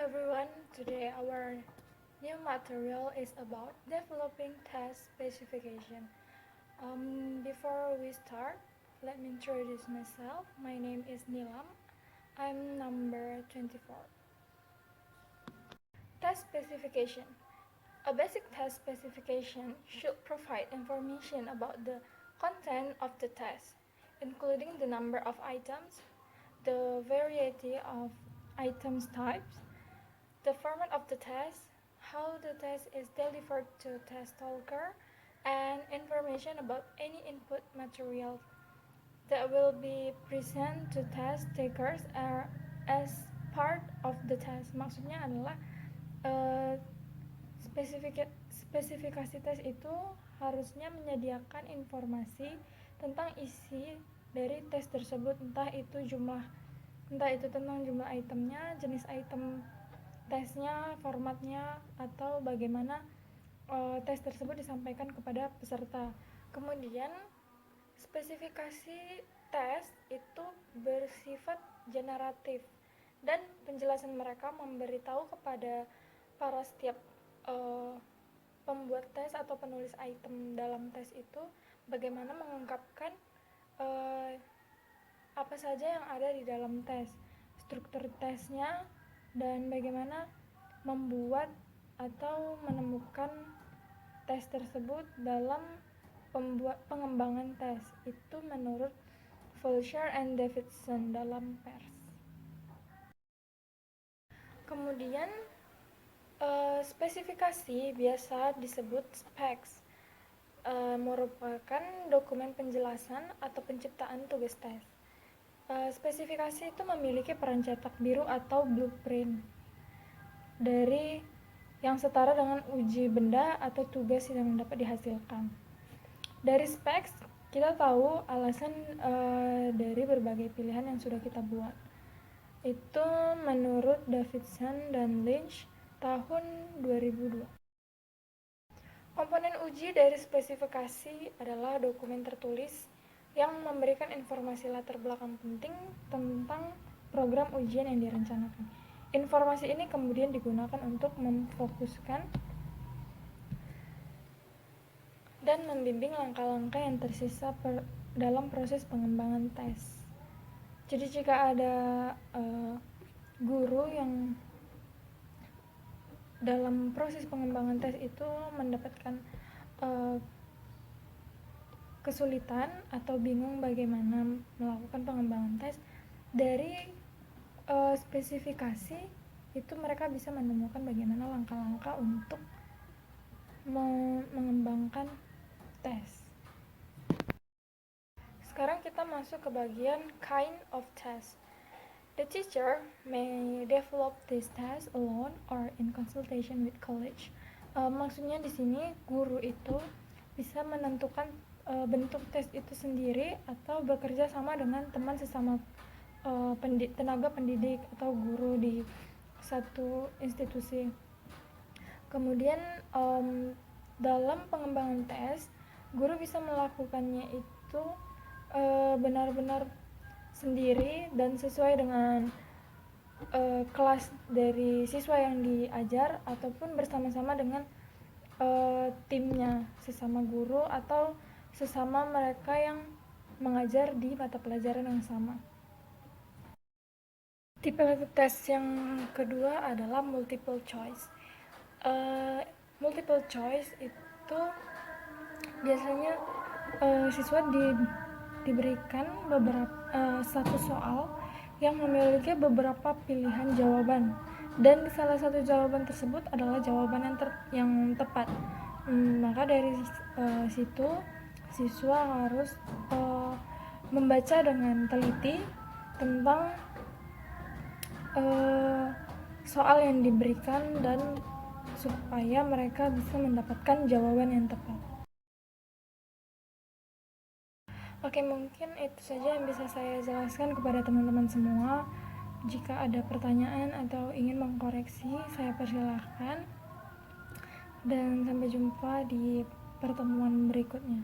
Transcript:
everyone, today our new material is about developing test specification. Before we start, let me introduce myself. My name is Nilam. I'm number 24. Test specification. A basic test specification should provide information about the content of the test, including the number of items, the variety of items types, the format of the test, how the test is delivered to test taker, and information about any input material that will be present to test takers as part of the test. Maksudnya adalah spesifikasi tes itu harusnya menyediakan informasi tentang isi dari tes tersebut, entah itu tentang jumlah itemnya, jenis item tesnya, formatnya, atau bagaimana tes tersebut disampaikan kepada peserta. Kemudian spesifikasi tes itu bersifat generatif dan penjelasan mereka memberitahu kepada para setiap pembuat tes atau penulis item dalam tes itu bagaimana mengungkapkan apa saja yang ada di dalam tes, struktur tesnya, dan bagaimana membuat atau menemukan tes tersebut dalam pengembangan tes. Itu menurut Fulcher and Davidson dalam pers. Kemudian spesifikasi biasa disebut specs, merupakan dokumen penjelasan atau penciptaan tugas tes. Spesifikasi itu memiliki peran cetak biru atau blueprint dari yang setara dengan uji benda atau tugas yang dapat dihasilkan. Dari specs kita tahu alasan dari berbagai pilihan yang sudah kita buat. Itu menurut Davidson dan Lynch tahun 2002. Komponen uji dari spesifikasi adalah dokumen tertulis yang memberikan informasi latar belakang penting tentang program ujian yang direncanakan. Informasi ini kemudian digunakan untuk memfokuskan dan membimbing langkah-langkah yang tersisa dalam proses pengembangan tes. Jadi jika ada guru yang dalam proses pengembangan tes itu mendapatkan kesulitan atau bingung bagaimana melakukan pengembangan tes, dari spesifikasi itu mereka bisa menemukan bagaimana langkah-langkah untuk mengembangkan tes. Sekarang kita masuk ke bagian kind of test. The teacher may develop this test alone or in consultation with college. Maksudnya di sini guru itu bisa menentukan bentuk tes itu sendiri atau bekerja sama dengan teman sesama tenaga pendidik atau guru di satu institusi. Kemudian dalam pengembangan tes, guru bisa melakukannya itu benar-benar sendiri dan sesuai dengan kelas dari siswa yang diajar ataupun bersama-sama dengan timnya, sesama guru atau sesama mereka yang mengajar di mata pelajaran yang sama. Tipe tes yang kedua adalah multiple choice. Multiple choice itu biasanya siswa diberikan satu soal yang memiliki beberapa pilihan jawaban, dan salah satu jawaban tersebut adalah jawaban yang tepat. Maka dari situ siswa harus membaca dengan teliti tentang soal yang diberikan dan supaya mereka bisa mendapatkan jawaban yang tepat. Oke, mungkin itu saja yang bisa saya jelaskan kepada teman-teman semua. Jika ada pertanyaan atau ingin mengkoreksi, saya persilahkan. Dan sampai jumpa di pertemuan berikutnya.